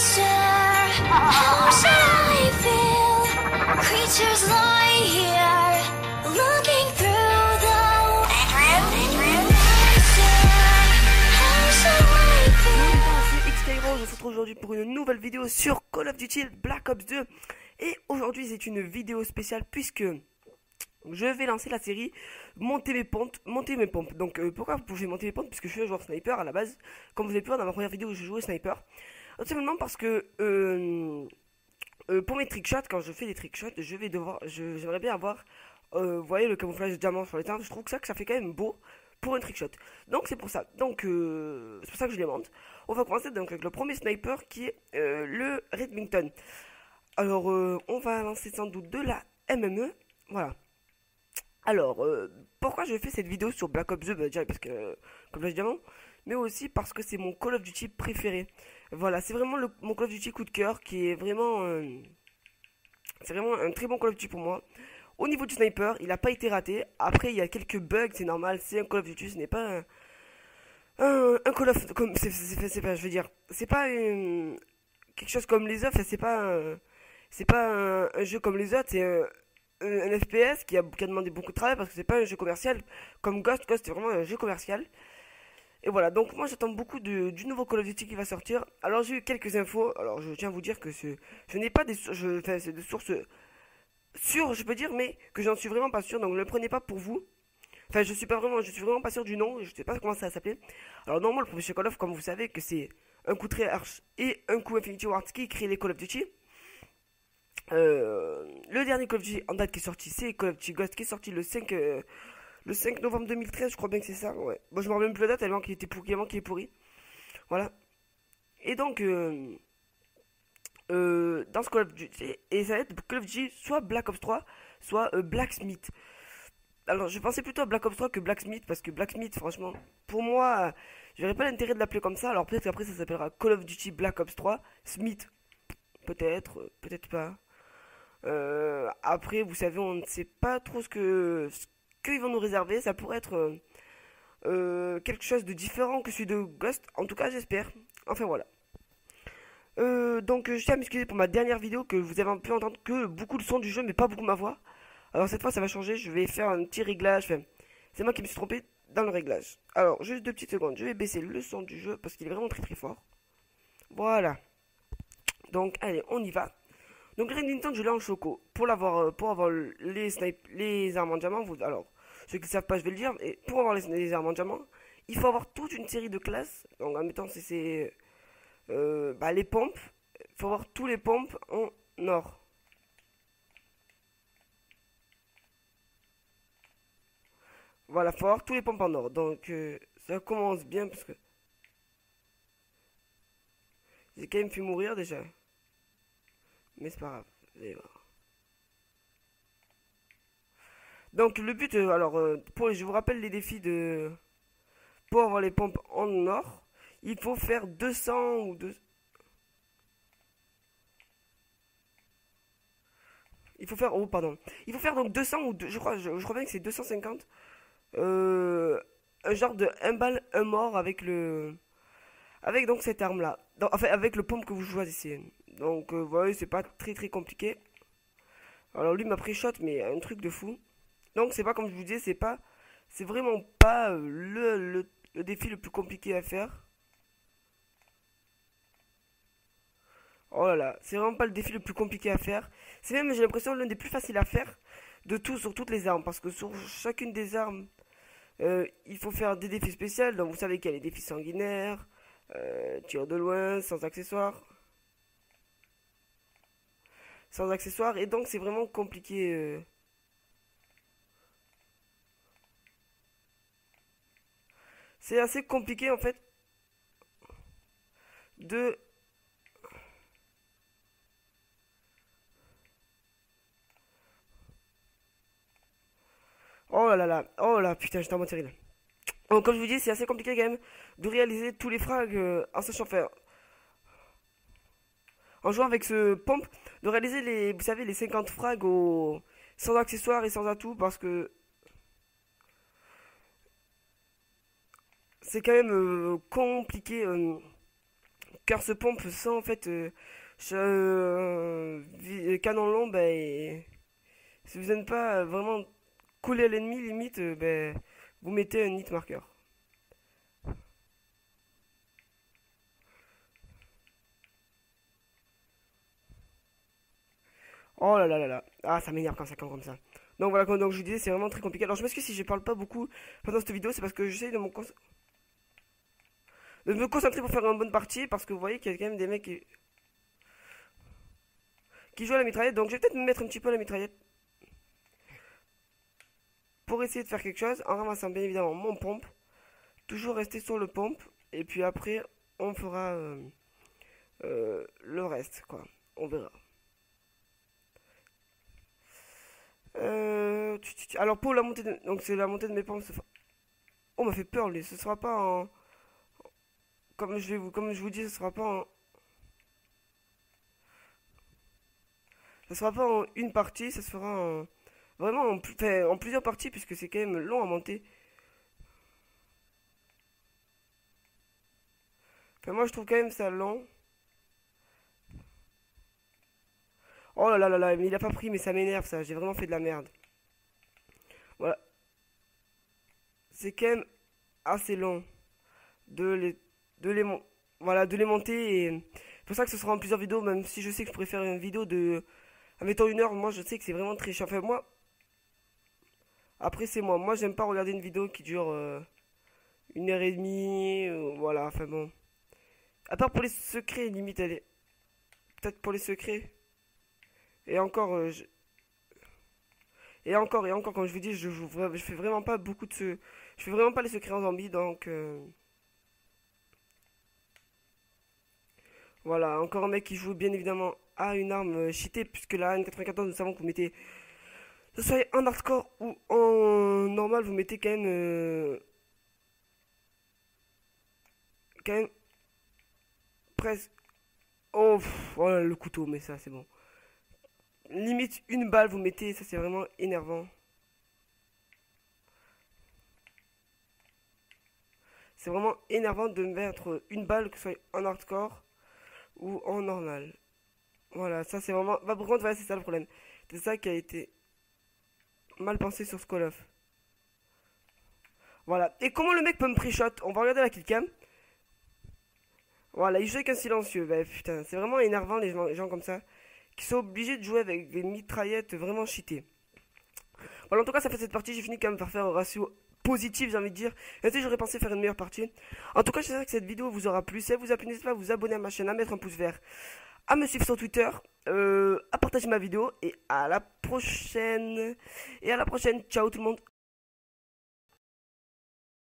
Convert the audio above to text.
On se retrouve aujourd'hui pour une nouvelle vidéo sur Call of Duty Black Ops 2. Et aujourd'hui c'est une vidéo spéciale puisque je vais lancer la série monter mes pompes. Donc pourquoi vous pouvez monter mes pompes? Puisque je suis un joueur sniper à la base. Comme vous avez pu voir dans ma première vidéo où je jouais sniper. Tout simplement parce que pour mes trickshots, quand je fais des trickshots, j'aimerais bien avoir vous voyez le camouflage de diamant sur les teintes. Je trouve que ça fait quand même beau pour un trickshot. Donc c'est pour ça. Donc c'est pour ça que je les monte. On va commencer donc avec le premier sniper qui est le Remington. Alors on va lancer sans doute de la MME. Voilà. Alors pourquoi je fais cette vidéo sur Black Ops 2? Bah, déjà parce que comme je diamant, mais aussi parce que c'est mon Call of Duty préféré. Voilà, c'est vraiment mon Call of Duty coup de cœur qui est vraiment c'est vraiment un très bon Call of Duty pour moi. Au niveau du sniper, il n'a pas été raté. Après, il y a quelques bugs, c'est normal. C'est un Call of Duty, ce n'est pas un Call of comme c'est pas, je veux dire, c'est pas quelque chose comme les autres. C'est pas un jeu comme les autres. C'est un FPS qui a demandé beaucoup de travail parce que c'est pas un jeu commercial comme Ghost. Ghost, c'est vraiment un jeu commercial. Et voilà, donc moi j'attends beaucoup du nouveau Call of Duty qui va sortir. Alors j'ai eu quelques infos. Alors je tiens à vous dire que je n'ai pas des c'est des sources sûr, je peux dire, mais que j'en suis vraiment pas sûr, donc ne le prenez pas pour vous. Enfin, je suis vraiment pas sûr du nom, je sais pas comment ça va s'appeler. Alors, normalement, le premier Call of, comme vous savez, que c'est un coup Treyarch et un coup Infinity Ward qui crée les Call of Duty. Le dernier Call of Duty en date qui est sorti, c'est Call of Duty Ghost qui est sorti le 5 novembre 2013, je crois bien que c'est ça. Ouais. Bon, je me rappelle même plus la date, tellement qu'il était qu'il est pourri. Voilà. Et donc, dans ce Call of Duty, et ça va être Call of Duty soit Black Ops 3 soit Blacksmith. Alors je pensais plutôt à Black Ops 3 que Blacksmith parce que Blacksmith franchement pour moi je verrais pas l'intérêt de l'appeler comme ça. Alors peut-être qu'après ça s'appellera Call of Duty Black Ops 3 Smith, peut-être peut-être pas. Après vous savez on ne sait pas trop ce qu'ils vont nous réserver. Ça pourrait être quelque chose de différent que celui de Ghost, en tout cas j'espère. Enfin voilà. Donc je tiens à m'excuser pour ma dernière vidéo que vous avez pu entendre que beaucoup de son du jeu mais pas beaucoup ma voix. Alors cette fois ça va changer, je vais faire un petit réglage, enfin, c'est moi qui me suis trompé dans le réglage. Alors juste 2 petites secondes, je vais baisser le son du jeu parce qu'il est vraiment très très fort. Voilà. Donc allez, on y va. Donc le Remington je l'ai en choco. Pour avoir les armes en diamant, alors ceux qui ne savent pas je vais le dire, et pour avoir les armes en diamant, il faut avoir toute une série de classes. Donc en mettant c'est les pompes, il faut avoir tous les pompes en or. Voilà, faut avoir tous les pompes en or. Donc ça commence bien parce que j'ai quand même fait mourir déjà. Mais c'est pas grave. Vous allez voir. Donc le but, je vous rappelle les défis de... Pour avoir les pompes en or, il faut faire 200 ou 2... Il faut faire... Oh, pardon. Il faut faire donc 200 ou 2... Je crois bien que c'est 250. Un genre de 1 balle, 1 mort avec avec donc cette arme là. Enfin avec le pompe que vous choisissez. Donc vous voyez c'est pas très très compliqué. Alors lui m'a pris shot mais un truc de fou. Donc c'est pas comme je vous disais, c'est vraiment pas le défi le plus compliqué à faire. Oh là là, c'est vraiment pas le défi le plus compliqué à faire. C'est même j'ai l'impression l'un des plus faciles à faire de tout sur toutes les armes parce que sur chacune des armes il faut faire des défis spéciaux. Donc vous savez qu'il y a les défis sanguinaires, tir de loin, sans accessoires. Sans accessoires. Et donc c'est vraiment compliqué. C'est assez compliqué en fait de... Oh là là, oh là, putain, j'étais en mode terrible. Donc, comme je vous dis, c'est assez compliqué quand même de réaliser tous les frags en sachant faire. En jouant avec ce pompe, de réaliser vous savez, les 50 frags sans accessoires et sans atout parce que c'est quand même compliqué car ce pompe sans en fait canon long, ben, si vous n'êtes pas vraiment collé à l'ennemi, limite, ben, vous mettez un hit marker. Oh là là là là. Ah, ça m'énerve quand ça campe comme ça. Donc voilà, donc je vous disais, c'est vraiment très compliqué. Alors je m'excuse si je parle pas beaucoup pendant cette vidéo, c'est parce que j'essaie de me concentrer pour faire une bonne partie, parce que vous voyez qu'il y a quand même des mecs qui jouent à la mitraillette. Donc je vais peut-être me mettre un petit peu à la mitraillette pour essayer de faire quelque chose en ramassant bien évidemment mon pompe. Toujours rester sur le pompe, et puis après on fera le reste, quoi. On verra. Alors pour la montée de... Donc c'est la montée de mes pompes. On m'a fait peur lui. Ce sera pas en... Comme je vous dis, ce sera pas en... Ça sera pas en une partie, ça se fera en... Vraiment enfin, en plusieurs parties, puisque c'est quand même long à monter. Enfin, moi je trouve quand même ça long. Oh là là là là, mais il a pas pris, mais ça m'énerve ça. J'ai vraiment fait de la merde. Voilà. C'est quand même assez long de les, voilà, de les monter. Et c'est pour ça que ce sera en plusieurs vidéos, même si je sais que je pourrais faire une vidéo de, admettons, 1 heure. Moi, je sais que c'est vraiment très chiant. Enfin, moi, après, c'est moi. Moi, j'aime pas regarder une vidéo qui dure 1 heure et demie. Voilà, enfin bon. À part pour les secrets, limite, elle est. Peut-être pour les secrets. Et encore, et encore, comme je vous dis, je fais vraiment pas beaucoup de je fais vraiment pas les secrets en zombie, donc voilà, encore un mec qui joue bien évidemment à une arme cheatée, puisque la N94, nous savons que vous mettez, que ce soit en hardcore ou en normal, vous mettez quand même presque, oh, voilà le couteau, mais ça c'est bon. Limite une balle, vous mettez, ça c'est vraiment énervant. C'est vraiment énervant de mettre une balle, que ce soit en hardcore ou en normal. Voilà, ça c'est vraiment. Bah, par contre, voilà, c'est ça le problème. C'est ça qui a été mal pensé sur ce Call of. Voilà. Et comment le mec peut me pré-shot? On va regarder la killcam. Voilà, il joue avec un silencieux. Bah putain, c'est vraiment énervant les gens comme ça. Qui sont obligés de jouer avec des mitraillettes vraiment cheatées. Voilà, en tout cas, ça fait cette partie. J'ai fini quand même par faire un ratio positif, j'ai envie de dire. Et si j'aurais pensé faire une meilleure partie. En tout cas, j'espère que cette vidéo vous aura plu. Si elle vous a plu, n'hésitez pas à vous abonner à ma chaîne, à mettre un pouce vert, à me suivre sur Twitter, à partager ma vidéo. Et à la prochaine. Et à la prochaine. Ciao tout le monde.